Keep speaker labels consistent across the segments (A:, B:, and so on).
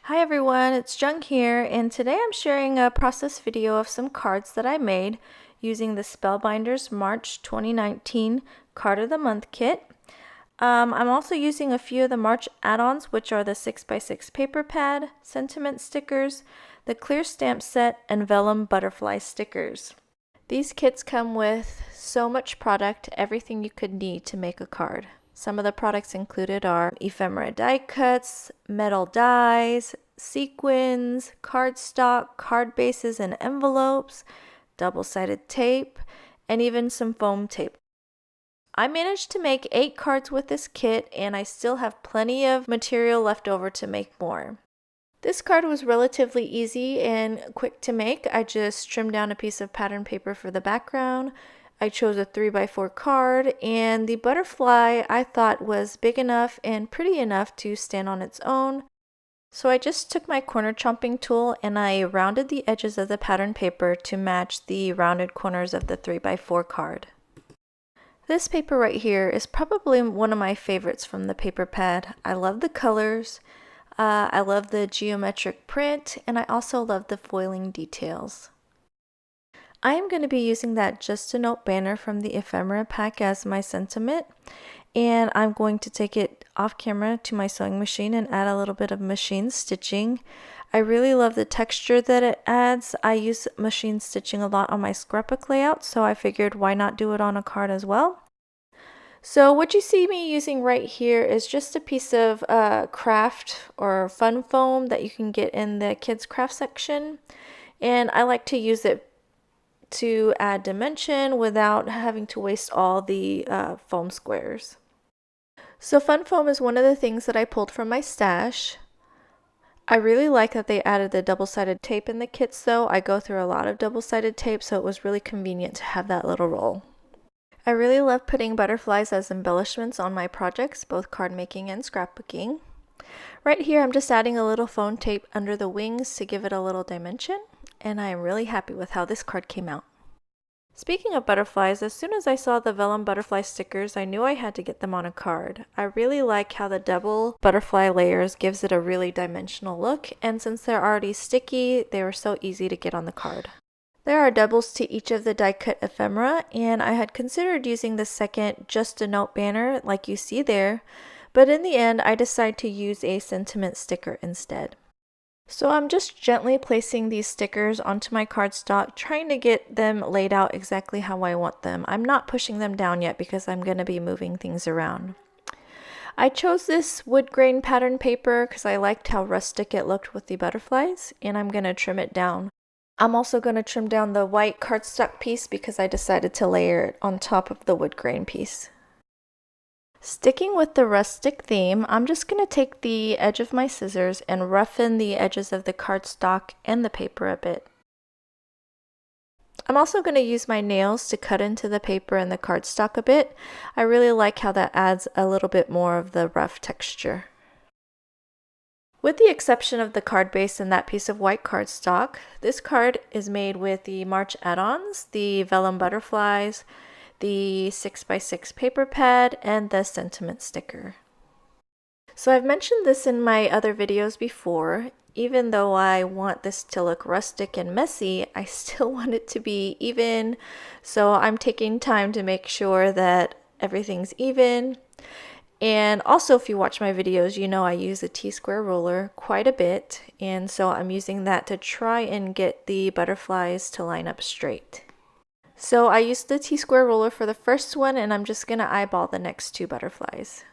A: Hi everyone, it's Jung here, and today I'm sharing a process video of some cards that I made using the Spellbinders March 2019 Card of the Month kit. I'm also using a few of the March add-ons, which are the 6x6 paper pad, sentiment stickers, the clear stamp set, and vellum butterfly stickers. These kits come with so much product, everything you could need to make a card. Some of the products included are ephemera die cuts, metal dies, sequins, cardstock, card bases and envelopes, double-sided tape, and even some foam tape. I managed to make 8 cards with this kit, and I still have plenty of material left over to make more. This card was relatively easy and quick to make. I just trimmed down a piece of pattern paper for the background. I chose a 3x4 card, and the butterfly I thought was big enough and pretty enough to stand on its own. So I just took my corner chomping tool and I rounded the edges of the pattern paper to match the rounded corners of the 3x4 card. This paper right here is probably one of my favorites from the paper pad. I love the colors, I love the geometric print, and I also love the foiling details. I am going to be using that Just a Note banner from the ephemera pack as my sentiment, and I'm going to take it off camera to my sewing machine and add a little bit of machine stitching. I really love the texture that it adds. I use machine stitching a lot on my scrapbook layout, so I figured why not do it on a card as well. So what you see me using right here is just a piece of craft or fun foam that you can get in the kids craft section, and I like to use it to add dimension without having to waste all the foam squares. So fun foam is one of the things that I pulled from my stash. I really like that they added the double-sided tape in the kits though. I go through a lot of double-sided tape, so it was really convenient to have that little roll. I really love putting butterflies as embellishments on my projects, both card making and scrapbooking. Right here I'm just adding a little foam tape under the wings to give it a little dimension, and I am really happy with how this card came out. Speaking of butterflies, as soon as I saw the vellum butterfly stickers, I knew I had to get them on a card. I really like how the double butterfly layers gives it a really dimensional look, and since they're already sticky, they were so easy to get on the card. There are doubles to each of the die cut ephemera, and I had considered using the second Just a Note banner like you see there, but in the end I decided to use a sentiment sticker instead. So I'm just gently placing these stickers onto my cardstock, trying to get them laid out exactly how I want them. I'm not pushing them down yet because I'm going to be moving things around. I chose this wood grain pattern paper because I liked how rustic it looked with the butterflies, and I'm going to trim it down. I'm also going to trim down the white cardstock piece because I decided to layer it on top of the wood grain piece. Sticking with the rustic theme, I'm just going to take the edge of my scissors and roughen the edges of the cardstock and the paper a bit. I'm also going to use my nails to cut into the paper and the cardstock a bit. I really like how that adds a little bit more of the rough texture. With the exception of the card base and that piece of white cardstock, this card is made with the March add-ons, the vellum butterflies, the 6x6 paper pad, and the sentiment sticker. So I've mentioned this in my other videos before. Even though I want this to look rustic and messy, I still want it to be even. So I'm taking time to make sure that everything's even. And also, if you watch my videos, you know I use a T-square ruler quite a bit. And so I'm using that to try and get the butterflies to line up straight. So I used the T-square ruler for the first one, and I'm just going to eyeball the next 2 butterflies.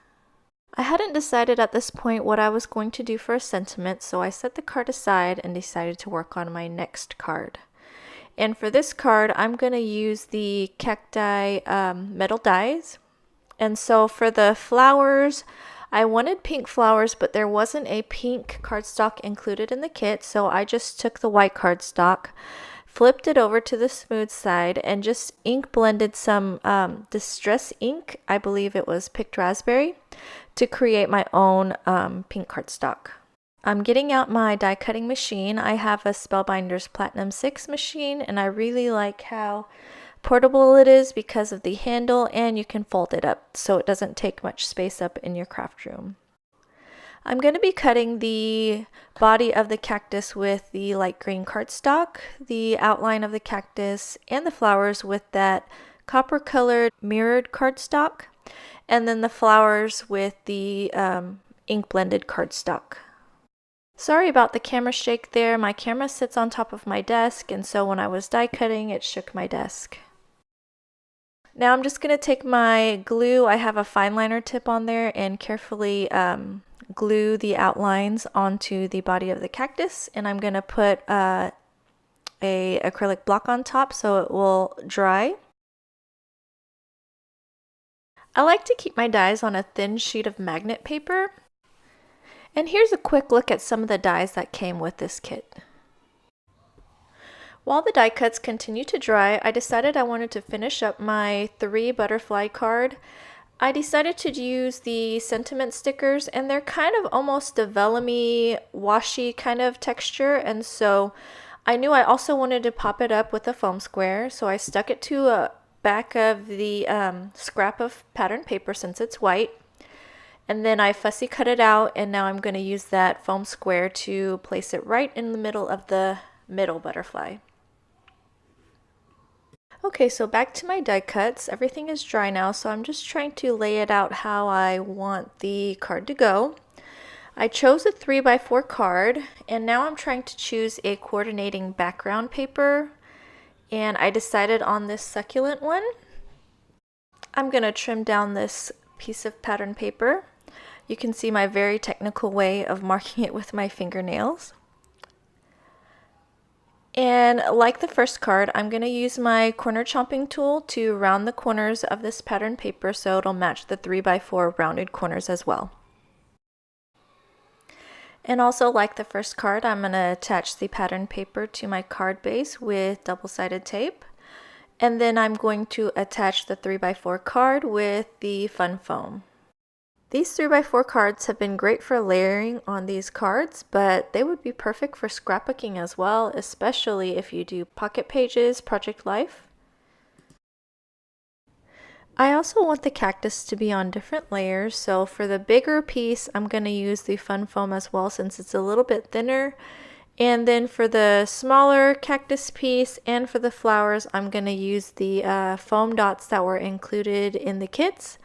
A: I hadn't decided at this point what I was going to do for a sentiment, so I set the card aside and decided to work on my next card. And for this card, I'm going to use the cacti metal dies. And so for the flowers, I wanted pink flowers, but there wasn't a pink cardstock included in the kit, so I just took the white cardstock, flipped it over to the smooth side, and just ink blended some distress ink, I believe it was picked raspberry, to create my own pink cardstock. I'm getting out my die cutting machine. I have a Spellbinders Platinum 6 machine, and I really like how portable it is because of the handle, and you can fold it up so it doesn't take much space up in your craft room. I'm going to be cutting the body of the cactus with the light green cardstock, the outline of the cactus, and the flowers with that copper colored mirrored cardstock, and then the flowers with the ink blended cardstock. Sorry about the camera shake there. My camera sits on top of my desk, and so when I was die cutting, it shook my desk. Now I'm just going to take my glue. I have a fine liner tip on there and carefully glue the outlines onto the body of the cactus, and I'm going to put a acrylic block on top so it will dry. I like to keep my dies on a thin sheet of magnet paper. And here's a quick look at some of the dies that came with this kit. While the die cuts continue to dry, I decided I wanted to finish up my 3 butterfly card. I decided to use the sentiment stickers, and they're kind of almost a vellum-y, washy kind of texture, and so I knew I also wanted to pop it up with a foam square, so I stuck it to a back of the scrap of pattern paper since it's white. And then I fussy cut it out, and now I'm going to use that foam square to place it right in the middle of the middle butterfly. Okay, so back to my die cuts. Everything is dry now, so I'm just trying to lay it out how I want the card to go. I chose a 3x4 card, and now I'm trying to choose a coordinating background paper, and I decided on this succulent one. I'm going to trim down this piece of pattern paper. You can see my very technical way of marking it with my fingernails. And like the first card, I'm going to use my corner chomping tool to round the corners of this pattern paper so it'll match the 3x4 rounded corners as well. And also like the first card, I'm going to attach the pattern paper to my card base with double-sided tape. And then I'm going to attach the 3x4 card with the fun foam. These 3x4 cards have been great for layering on these cards, but they would be perfect for scrapbooking as well, especially if you do pocket pages, project life. I also want the cactus to be on different layers, so for the bigger piece, I'm going to use the fun foam as well since it's a little bit thinner. And then for the smaller cactus piece and for the flowers, I'm going to use the foam dots that were included in the kits.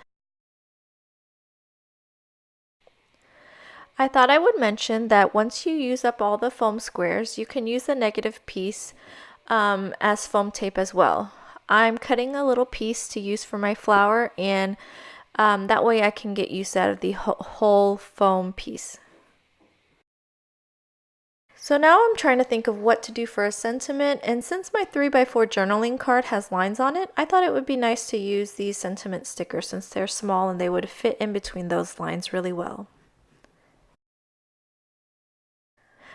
A: I thought I would mention that once you use up all the foam squares, you can use the negative piece as foam tape as well. I'm cutting a little piece to use for my flower, and that way I can get use out of the whole foam piece. So now I'm trying to think of what to do for a sentiment, and since my 3x4 journaling card has lines on it, I thought it would be nice to use these sentiment stickers since they're small and they would fit in between those lines really well.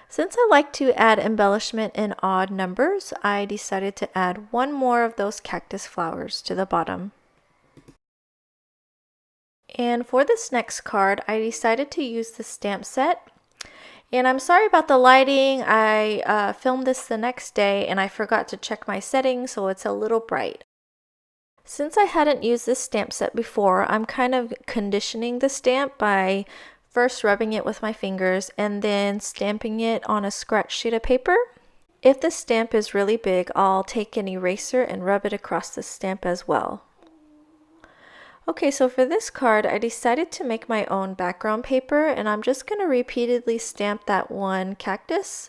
A: Since I like to add embellishment in odd numbers, I decided to add one more of those cactus flowers to the bottom. And for this next card, I decided to use the stamp set. And I'm sorry about the lighting. I filmed this the next day and I forgot to check my settings, so it's a little bright. Since I hadn't used this stamp set before, I'm kind of conditioning the stamp by first rubbing it with my fingers and then stamping it on a scratch sheet of paper. If the stamp is really big, I'll take an eraser and rub it across the stamp as well. Okay, so for this card, I decided to make my own background paper, and I'm just going to repeatedly stamp that one cactus.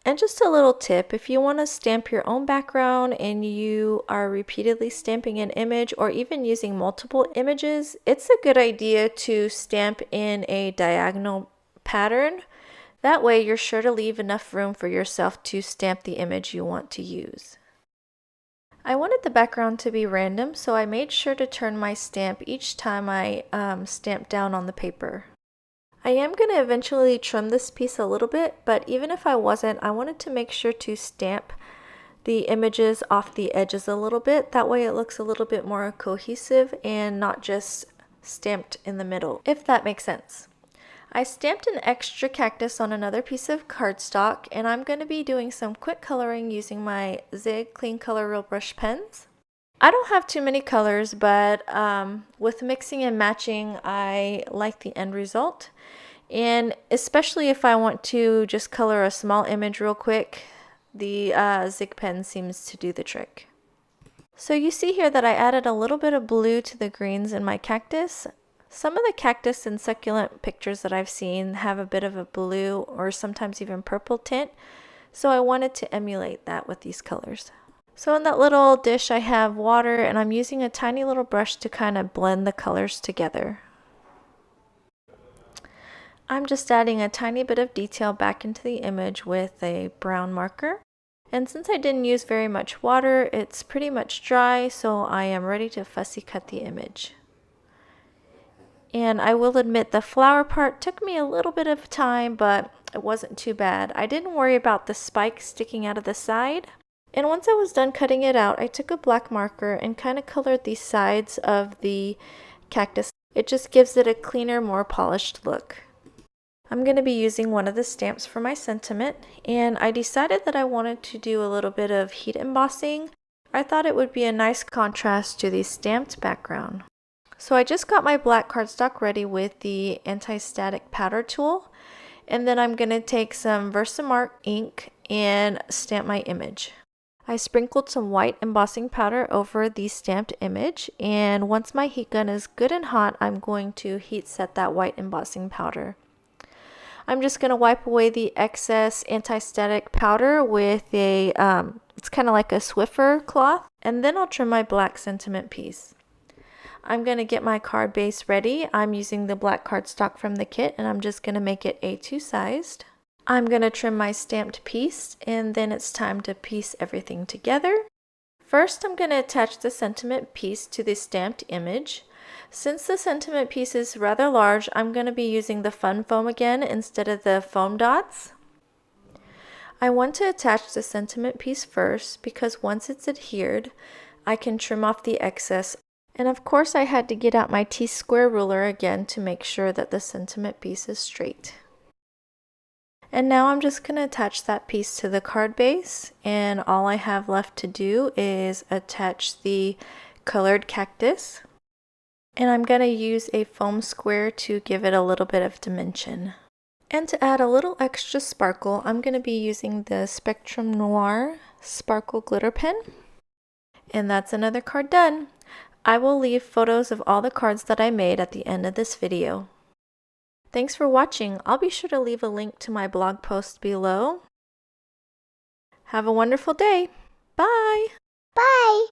A: And just a little tip, if you want to stamp your own background and you are repeatedly stamping an image or even using multiple images, it's a good idea to stamp in a diagonal pattern. That way you're sure to leave enough room for yourself to stamp the image you want to use. I wanted the background to be random, so I made sure to turn my stamp each time I stamped down on the paper. I am going to eventually trim this piece a little bit, but even if I wasn't, I wanted to make sure to stamp the images off the edges a little bit. That way it looks a little bit more cohesive and not just stamped in the middle, if that makes sense. I stamped an extra cactus on another piece of cardstock, and I'm going to be doing some quick coloring using my Zig Clean Color Real Brush pens. I don't have too many colors, but with mixing and matching, I like the end result. And especially if I want to just color a small image real quick, the Zig pen seems to do the trick. So you see here that I added a little bit of blue to the greens in my cactus. Some of the cactus and succulent pictures that I've seen have a bit of a blue or sometimes even purple tint, so I wanted to emulate that with these colors. So in that little dish I have water, and I'm using a tiny little brush to kind of blend the colors together. I'm just adding a tiny bit of detail back into the image with a brown marker. And since I didn't use very much water, it's pretty much dry, so I am ready to fussy cut the image. And I will admit the flower part took me a little bit of time, but it wasn't too bad. I didn't worry about the spikes sticking out of the side. And once I was done cutting it out, I took a black marker and kind of colored the sides of the cactus. It just gives it a cleaner, more polished look. I'm going to be using one of the stamps for my sentiment, and I decided that I wanted to do a little bit of heat embossing. I thought it would be a nice contrast to the stamped background. So I just got my black cardstock ready with the anti-static powder tool, and then I'm going to take some Versamark ink and stamp my image. I sprinkled some white embossing powder over the stamped image, and once my heat gun is good and hot, I'm going to heat set that white embossing powder. I'm just going to wipe away the excess anti-static powder with a, it's kind of like a Swiffer cloth, and then I'll trim my black sentiment piece. I'm going to get my card base ready. I'm using the black cardstock from the kit, and I'm just going to make it A2 sized. I'm going to trim my stamped piece, and then it's time to piece everything together. First, I'm going to attach the sentiment piece to the stamped image. Since the sentiment piece is rather large, I'm going to be using the fun foam again instead of the foam dots. I want to attach the sentiment piece first because once it's adhered, I can trim off the excess. And of course I had to get out my T-square ruler again to make sure that the sentiment piece is straight. And now I'm just going to attach that piece to the card base, and all I have left to do is attach the colored cactus. And I'm going to use a foam square to give it a little bit of dimension. And to add a little extra sparkle, I'm going to be using the Spectrum Noir Sparkle Glitter Pen. And that's another card done. I will leave photos of all the cards that I made at the end of this video. Thanks for watching. I'll be sure to leave a link to my blog post below. Have a wonderful day. Bye!
B: Bye!